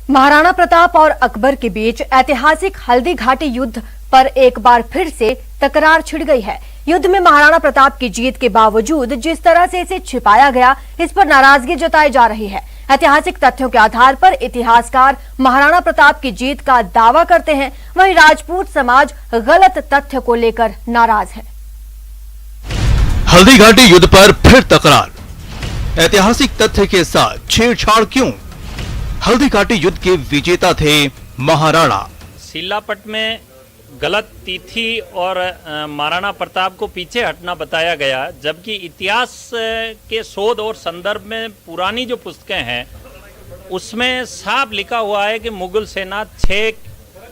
महाराणा प्रताप और अकबर के बीच ऐतिहासिक हल्दी घाटी युद्ध पर एक बार फिर से तकरार छिड़ गई है। युद्ध में महाराणा प्रताप की जीत के बावजूद जिस तरह से इसे छिपाया गया, इस पर नाराजगी जताई जा रही है। ऐतिहासिक तथ्यों के आधार पर इतिहासकार महाराणा प्रताप की जीत का दावा करते हैं, वहीं राजपूत समाज गलत तथ्य को लेकर नाराज है। हल्दी घाटी युद्ध पर फिर तकरार, ऐतिहासिक तथ्य के साथ छेड़छाड़ क्यों? हल्दी घाटी युद्ध के विजेता थे महाराणा। शिलापट में गलत तिथि और महाराणा प्रताप को पीछे हटना बताया गया, जबकि इतिहास के शोध और संदर्भ में पुरानी जो पुस्तकें हैं उसमें साफ लिखा हुआ है कि मुगल सेना 6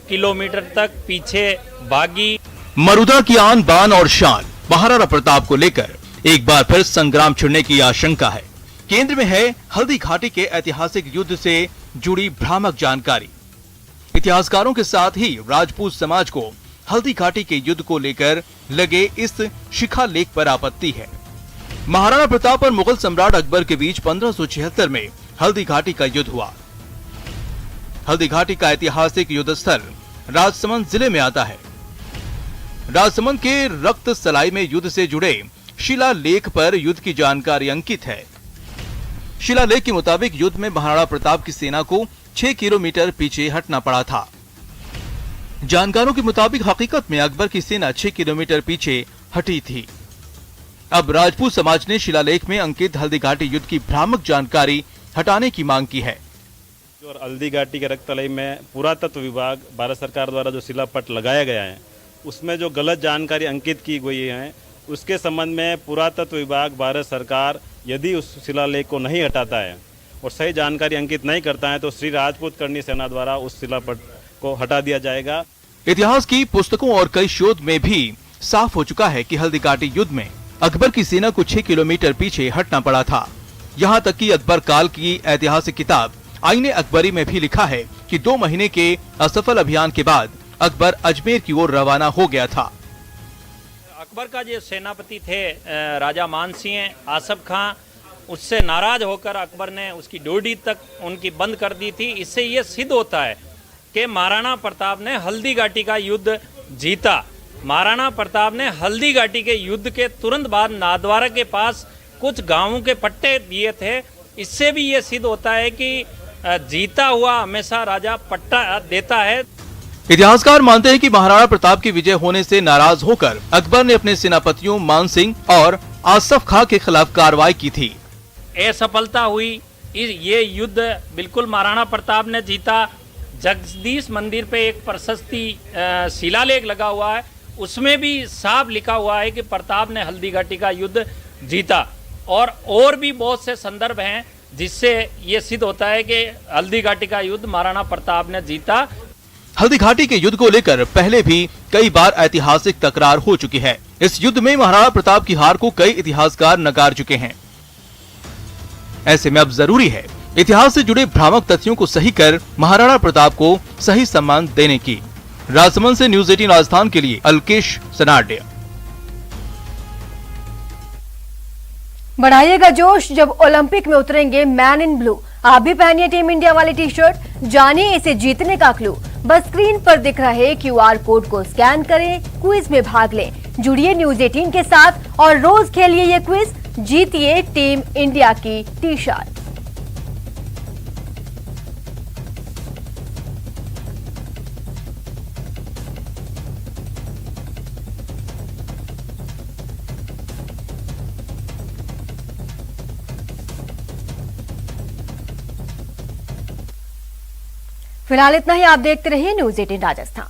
किलोमीटर तक पीछे भागी। मरुदा की आन बान और शान महाराणा प्रताप को लेकर एक बार फिर संग्राम छिड़ने की आशंका है। केंद्र में है हल्दी घाटी के ऐतिहासिक युद्ध से जुड़ी भ्रामक जानकारी। इतिहासकारों के साथ ही राजपूत समाज को हल्दी घाटी के युद्ध को लेकर लगे इस शिखालेख पर आपत्ति है। महाराणा प्रताप और मुगल सम्राट अकबर के बीच 1576 में हल्दी घाटी का युद्ध हुआ। हल्दी घाटी का ऐतिहासिक युद्ध स्थल राजसमंद जिले में आता है। राजसमंद के रक्त सलाई में युद्ध से जुड़े शिलालेख पर युद्ध की जानकारी अंकित है। शिलालेख के मुताबिक युद्ध में महाराणा प्रताप की सेना को 6 किलोमीटर पीछे हटना पड़ा था। जानकारों के मुताबिक हकीकत में अकबर की सेना 6 किलोमीटर पीछे हटी थी। अब राजपूत समाज ने शिलालेख में अंकित हल्दी घाटी युद्ध की भ्रामक जानकारी हटाने की मांग की है। और हल्दी घाटी के रक्तलय में पुरातत्व विभाग भारत सरकार द्वारा जो शिलापट लगाया गया है उसमें जो गलत जानकारी अंकित की गई है, उसके संबंध में पुरातत्व विभाग भारत सरकार यदि उस शिलालेख को नहीं हटाता है और सही जानकारी अंकित नहीं करता है तो श्री राजपूत करनी सेना द्वारा उस शिलापट को हटा दिया जाएगा। इतिहास की पुस्तकों और कई शोध में भी साफ हो चुका है कि हल्दी घाटी युद्ध में अकबर की सेना को 6 किलोमीटर पीछे हटना पड़ा था। यहाँ तक कि अकबर काल की ऐतिहासिक किताब आईने अकबरी में भी लिखा है कि 2 महीने के असफल अभियान के बाद अकबर अजमेर की ओर रवाना हो गया था। अकबर का जो सेनापति थे राजा मानसिंह आसफ खां, उससे नाराज होकर अकबर ने उसकी डोडी तक उनकी बंद कर दी थी। इससे ये सिद्ध होता है कि महाराणा प्रताप ने हल्दी घाटी का युद्ध जीता। महाराणा प्रताप ने हल्दी घाटी के युद्ध के तुरंत बाद नाथद्वारा के पास कुछ गांवों के पट्टे दिए थे। इससे भी ये सिद्ध होता है कि जीता हुआ हमेशा राजा पट्टा देता है। इतिहासकार मानते हैं कि महाराणा प्रताप की विजय होने से नाराज होकर अकबर ने अपने सेनापतियों मान सिंह और आसफ खां के खिलाफ कार्रवाई की थी। असफलता हुई। ये युद्ध बिल्कुल महाराणा प्रताप ने जीता। जगदीश मंदिर पे एक प्रशस्ति शिलालेख लगा हुआ है, उसमें भी साफ लिखा हुआ है कि प्रताप ने हल्दी घाटी का युद्ध जीता। और भी बहुत से संदर्भ हैं जिससे ये सिद्ध होता है कि हल्दी घाटी का युद्ध महाराणा प्रताप ने जीता। हल्दी घाटी के युद्ध को लेकर पहले भी कई बार ऐतिहासिक तकरार हो चुकी है। इस युद्ध में महाराणा प्रताप की हार को कई इतिहासकार नकार चुके हैं। ऐसे में अब जरूरी है इतिहास से जुड़े भ्रामक तथ्यों को सही कर महाराणा प्रताप को सही सम्मान देने की। राजसमंद से न्यूज़ 18 राजस्थान के लिए अलकेश सनाडिया। बढ़ाइएगा जोश जब ओलंपिक में उतरेंगे मैन इन ब्लू। आप भी पहनिए टीम इंडिया वाली टी-शर्ट, जानिए इसे जीतने का क्लू। बस स्क्रीन पर दिख रहे QR कोड को स्कैन करें, क्विज में भाग लें। जुड़िए न्यूज़ 18 के साथ और रोज खेलिए ये क्विज, जीतिए टीम इंडिया की टी-शर्ट। फिलहाल इतना ही। आप देखते रहिए न्यूज़ 18 राजस्थान।